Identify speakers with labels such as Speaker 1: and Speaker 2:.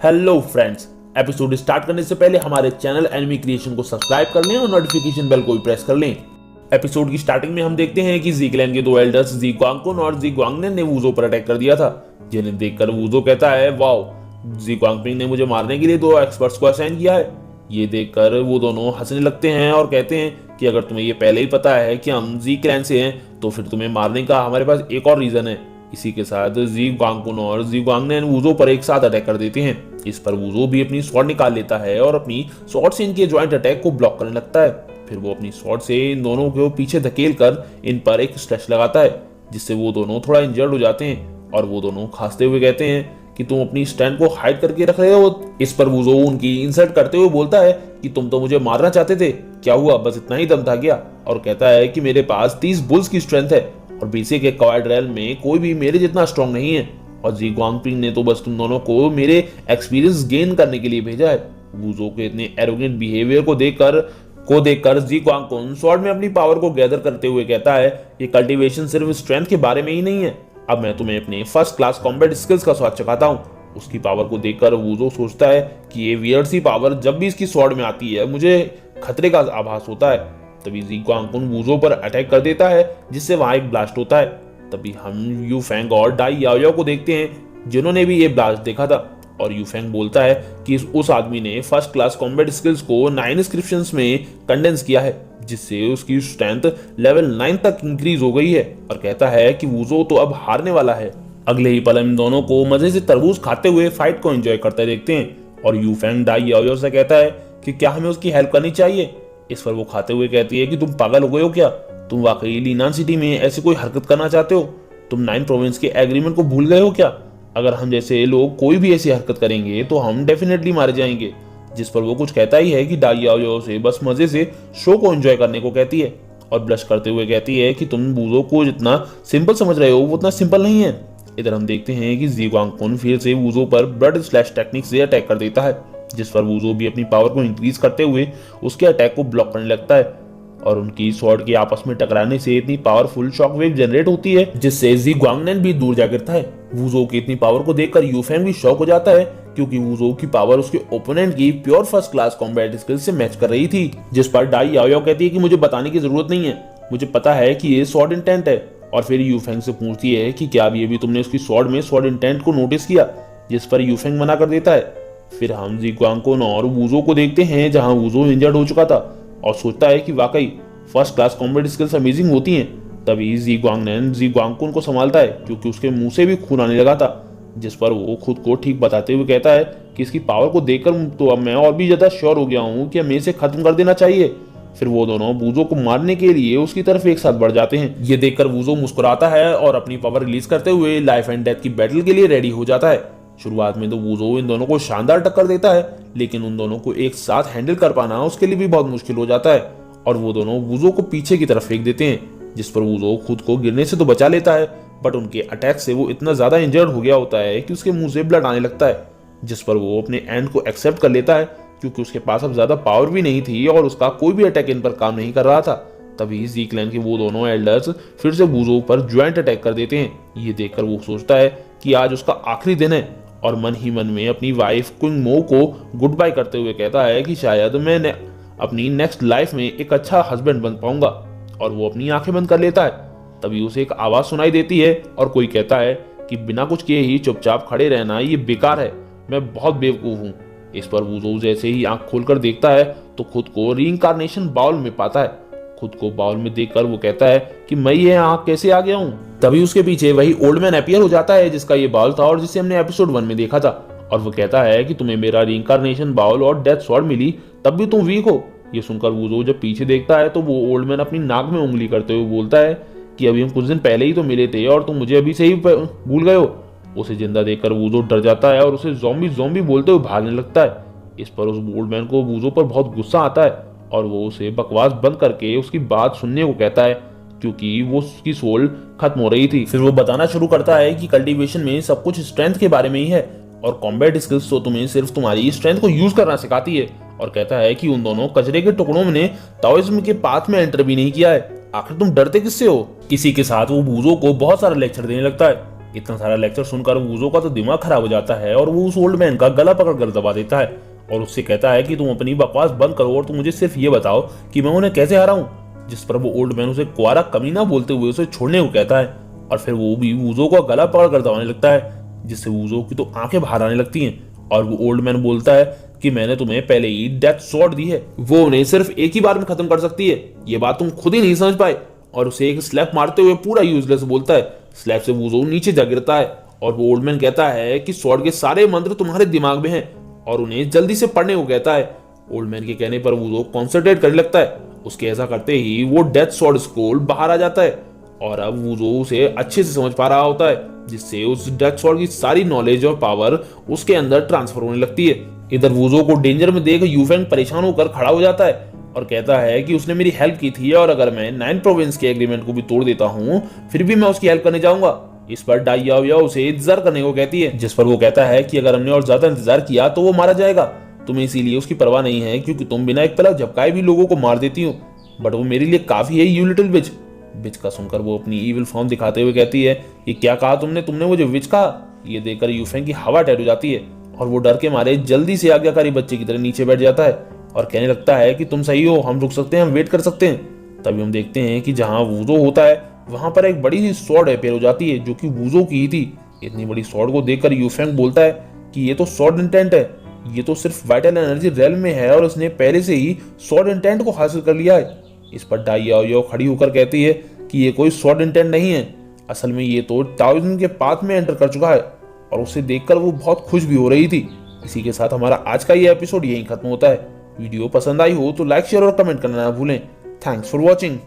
Speaker 1: Hello friends, episode start करने से पहले हमारे चैनल एनिमी क्रिएशन को सब्सक्राइब कर लें और नोटिफिकेशन बेल को भी प्रेस कर लें। एपिसोड की स्टार्टिंग में हम देखते हैं कि जी क्लैन के दो एल्डर्स जी ग्वांगकुन और जी ग्वांगनेन ने वूजो पर अटैक कर दिया था, जिन्हें देखकर वूजो कहता है वाओ, जी ग्वांगपिंग ने मुझे मारने के लिए दो एक्सपर्ट्स को असाइन किया है। ये देखकर वो दोनों हंसने लगते हैं और कहते हैं कि अगर तुम्हें ये पहले ही पता है कि हम जी क्लैन से हैं तो फिर तुम्हें मारने का हमारे पास एक और रीजन है। इसी के साथ जी ग्वांगकुन और जी ग्वांगनेन वूजो पर एक साथ अटैक कर देते हैं। इस पर वूजो भी अपनी स्वॉर्ड निकाल लेता है और अपनी स्वॉर्ड से इनके ज्वाइंट अटैक को ब्लॉक करने लगता है। फिर वो अपनी स्वॉर्ड से इन दोनों को पीछे धकेल कर इन पर एक स्लैश लगाता है, जिससे वो दोनों थोड़ा इंजर्ड हो जाते हैं और वो दोनों खांसते हुए कहते हैं कि तुम अपनी स्टैंड को हाइड करके रख रहे हो। इस पर वूजो उनकी इंसल्ट करते हुए बोलता है कि तुम तो मुझे मारना चाहते थे, क्या हुआ, बस इतना ही दम था क्या? और कहता है कि मेरे पास 30 बुल्स की स्ट्रेंथ है और बेसिक एक क्वाड रेल में कोई भी मेरे जितना स्ट्रांग नहीं है, और जी ग्वांगपिंग ने तो बस तुम दोनों को मेरे एक्सपीरियंस गेन करने के लिए भेजा है। वूजो के इतने एरोगेंट बिहेवियर को देखकर जी ग्वांगकुन स्वॉर्ड में अपनी पावर को गैदर करते हुए कहता है ये कल्टीवेशन सिर्फ स्ट्रेंथ के बारे में ही नहीं है, अब मैं तुम्हें अपने फर्स्ट क्लास कॉम्बैट स्किल्स का स्वाद चखाता हूँ। उसकी पावर को देखकर वूजो सोचता है कि ये वियर्ड सी पावर जब भी इसकी स्वॉर्ड में आती है मुझे खतरे का आभास होता है। तभी जी ग्वांगकुन वूजो पर अटैक कर देता है, जिससे वहां एक ब्लास्ट होता है। तभी हम यू फेंग और डाई याओयाओ को देखते हैं, जिन्होंने भी ये ब्लास्ट देखा था। और यू फेंग बोलता है कि उस आदमी ने फर्स्ट क्लास कॉम्बैट स्किल्स को 9 इंस्क्रिप्शंस में कंडेंस किया है, जिससे उसकी स्ट्रेंथ लेवल 9 तक इंक्रीज हो गई है, और कहता है कि वूजो तो अब हारने वाला है। अगले ही पल इन दोनों को मजे से तरबूज खाते हुए फाइट को एंजॉय करते देखते हैं। और यू फेंग डाई याओयाओ से कहता है कि क्या हमें उसकी हेल्प करनी चाहिए। इस पर वो खाते हुए कहती है कि तुम पागल हो गए हो क्या? तुम वाकई लीनान सिटी में ऐसी कोई हरकत करना चाहते हो? तुम 9 प्रोविंस के एग्रीमेंट को भूल गए हो क्या? अगर हम जैसे लोग कोई भी ऐसी हरकत करेंगे तो हम डेफिनेटली मारे जाएंगे। जिस पर वो कुछ कहता ही है कि डाई याओयाओ से बस मजे से शो को एंजॉय करने को कहती है, और ब्लश करते हुए कहती है कि तुम वूजो को जितना सिंपल समझ रहे हो वो उतना सिंपल नहीं है। इधर हम देखते हैं कि जी ग्वांगकुन फिर से वूजो पर ब्लड स्लैश टेक्निक से अटैक कर देता है, जिस पर वूजो भी अपनी पावर को इंक्रीज करते हुए उसके अटैक को ब्लॉक करने लगता है। और उनकी स्वॉर्ड के आपस में टकराने से इतनी पावरफुल शॉकवेव जनरेट होती है, जिससे जी ग्वांगनेन भी दूर जा गिरता है। वूजो की इतनी पावर को देखकर यू फेंग भी शॉक हो जाता है, क्योंकि वूजो की पावर उसके ओपोनेंट की pure first class combat skill से मैच कर रही थी। जिस पर डाई याओयाओ कहती है कि मुझे बताने की जरूरत नहीं है, मुझे पता है कि ये स्वॉर्ड इंटेंट है। और फिर यू फेंग से पूछती है कि क्या अभी अभी तुमने उसकी स्वॉर्ड में स्वॉर्ड इंटेंट को नोटिस किया, जिस पर यू फेंग मना कर देता है। फिर हम जी ग्वांगकुन और वूजो को देखते हैं, जहां वूजो इंजर्ड हो चुका था और सोचता है कि वाकई first class combat skills amazing होती हैं। तभी जी ग्वांगनेन जी ग्वांगकुन को संभालता है, क्योंकि उसके मुंह से भी खून आने लगा था। जिस पर वो खुद को ठीक बताते हुए कहता है कि इसकी पावर को देखकर तो अब मैं और भी ज्यादा श्योर हो गया हूँ कि हमें इसे खत्म कर देना चाहिए। फिर वो दोनों वूजो को मारने के लिए उसकी तरफ एक साथ बढ़ जाते हैं। ये देखकर वूजो मुस्कुराता है और अपनी पावर रिलीज करते हुए लाइफ एंड डेथ की बैटल के लिए रेडी हो जाता है। शुरुआत में तो वूजो इन दोनों को शानदार टक्कर देता है, लेकिन उन दोनों को एक साथ हैंडल कर पाना उसके लिए भी बहुत मुश्किल हो जाता है, और वो दोनों वूजो को पीछे की तरफ फेंक देते हैं। जिस पर वूजो खुद को गिरने से तो बचा लेता है, बट उनके अटैक से वो इतना ज्यादा इंजर्ड हो गया होता है कि उसके मुंह से ब्लड आने लगता है। जिस पर वो अपने एंड को एक्सेप्ट कर लेता है, क्योंकि उसके पास अब ज्यादा पावर भी नहीं थी और उसका कोई भी अटैक इन पर काम नहीं कर रहा था। तभी जी क्लैन के वो दोनों एल्डर्स फिर से वूजो पर ज्वाइंट अटैक कर देते हैं। ये देखकर वो सोचता है कि आज उसका आखिरी दिन है, और मन ही मन में अपनी वाइफ क्विंग मो को गुड बाय करते हुए कहता है कि शायद मैं अपनी नेक्स्ट लाइफ में एक अच्छा हस्बैंड बन पाऊंगा। और वो अपनी आंखें बंद कर लेता है। तभी उसे एक आवाज सुनाई देती है और कोई कहता है कि बिना कुछ किए ही चुपचाप खड़े रहना ये बेकार है, मैं बहुत बेवकूफ हूँ। इस पर वूजो जैसे ही आंख खोलकर देखता है तो खुद को रीइंकार्नेशन बाउल में पाता है। खुद को बाउल में देखकर वो कहता है कि मैं ये आंख कैसे आ गया हूँ। तभी उसके पीछे वही ओल्ड मैन अपीयर हो जाता है, जिसका ये बाउल था और जिसे हमने एपिसोड 1 में देखा था। और वो कहता है कि तुम्हें मेरा रीइंकार्नेशन बाउल और डेथ स्वॉर्ड मिली, तब भी तुम वीक हो। ये सुनकर वूजो जब पीछे देखता है तो वो ओल्ड मैन अपनी नाक में उंगली करते हुए बोलता है कि अभी हम कुछ दिन पहले ही तो मिले थे और तुम मुझे अभी से ही भूल गए हो। उसे जिंदा देखकर वूजो डर जाता है और उसे ज़ॉम्बी बोलते हुए भागने लगता है। इस पर उस ओल्ड मैन को वूजो पर बहुत गुस्सा आता है और वो उसे बकवास बंद करके उसकी बात सुनने को कहता है, क्योंकि वो उसकी सोल खत्म हो रही थी। फिर वो बताना शुरू करता है कि कल्टीवेशन में सब कुछ स्ट्रेंथ के बारे में ही है, और कॉम्बैट स्किल्स तो तुम्हें सिर्फ तुम्हारी स्ट्रेंथ को यूज करना सिखाती है। और कहता है कि उन दोनों कचरे के टुकड़ों ने ताओइज्म के पाथ में एंटर भी नहीं किया है, आखिर तुम डरते किससे हो। इसी के साथ वो वूजो को बहुत सारा लेक्चर देने लगता है। इतना सारा लेक्चर सुनकर वूजो का तो दिमाग खराब हो जाता है और वो उस ओल्ड मैन का गला पकड़कर दबा देता है और उससे कहता है कि तुम अपनी बकवास बंद करो और तुम मुझे सिर्फ ये बताओ कि मैं उन्हें कैसे हराऊं। जिस पर वो ओल्ड मैन उसे कुआरा कमीना बोलते हुए उसे छोड़ने को कहता है और फिर वो भी वूजो का गला पकड़कर दबाने लगता है, जिससे वूजो की तो आंखें बाहर आने लगती हैं। और वो ओल्ड मैन बोलता है कि मैंने तुम्हें पहले ही डेथ स्वॉर्ड दी है, वो उन्हें सिर्फ एक ही बार में खत्म कर सकती है, ये बात तुम खुद ही नहीं समझ पाए। और उसे एक स्लैप मारते हुए पूरा यूजलेस बोलता है। स्लैप से वूजो नीचे जा गिरता है और वो ओल्ड मैन कहता है कि स्वॉर्ड के सारे मंत्र तुम्हारे दिमाग में हैं और उन्हें जल्दी से पढ़ने को कहता है। ओल्ड मैन के कहने पर वूजो कॉन्सेंट्रेट करने लगता है। उसके ऐसा करते ही वो डेथ स्वॉर्ड स्क्रोल बाहर आ जाता है और अब वूजो उसे अच्छे से समझ पा रहा होता है, जिससे उस डेथ स्वॉर्ड की सारी नॉलेज और पावर उसके अंदर ट्रांसफर होने लगती है। इधर वूजो को डेंजर में देख यूफेंग परेशान होकर खड़ा हो जाता है और कहता है कि उसने मेरी हेल्प की थी और अगर मैं 9 प्रोविंस के एग्रीमेंट को भी तोड़ देता हूँ फिर भी मैं उसकी हेल्प करने जाऊंगा। इस पर डाई याओ उसे इंतजार करने को कहती है, जिस पर वो कहता है कि अगर हमने और ज्यादा इंतजार किया तो वो मारा जाएगा। तुम्हें इसीलिए उसकी परवाह नहीं है क्योंकि तुम बिना एक पलक झपकाए भी लोगों को मार देती हो, बट वो मेरे लिए काफी है यू लिटिल विच। विच का सुनकर वो अपनी ईविल फॉर्म दिखाते हुए कहती है कि क्या कहा तुमने मुझे विच कहा। ये देखकर यूफेंग की हवा टैट हो जाती है और वो डर के मारे जल्दी से आज्ञाकारी बच्चे की तरह नीचे बैठ जाता है और कहने लगता है कि तुम सही हो, हम रुक सकते हैं, हम वेट कर सकते हैं। तभी हम देखते हैं कि जहां वूजो होता है वहां पर एक बड़ी सी स्वॉर्ड अपेयर हो जाती है जो कि वूजो की ही थी। इतनी बड़ी स्वॉर्ड को देखकर यूफेंग बोलता है कि ये तो स्वॉर्ड इंटेंट है, ये तो सिर्फ वाइटल एनर्जी रेल में है और इसने पहले से ही स्वॉर्ड इंटेंट को हासिल कर लिया है। इस पर डाई याओ खड़ी होकर कहती है कि ये कोई स्वॉर्ड इंटेंट नहीं है, असल में ये तो टाओइज्म के पाथ में एंटर कर चुका है। और उसे देखकर वो बहुत खुश भी हो रही थी। इसी के साथ हमारा आज का ये एपिसोड यहीं खत्म होता है। वीडियो पसंद आई हो तो लाइक शेयर और कमेंट करना ना भूलें। Thanks for watching.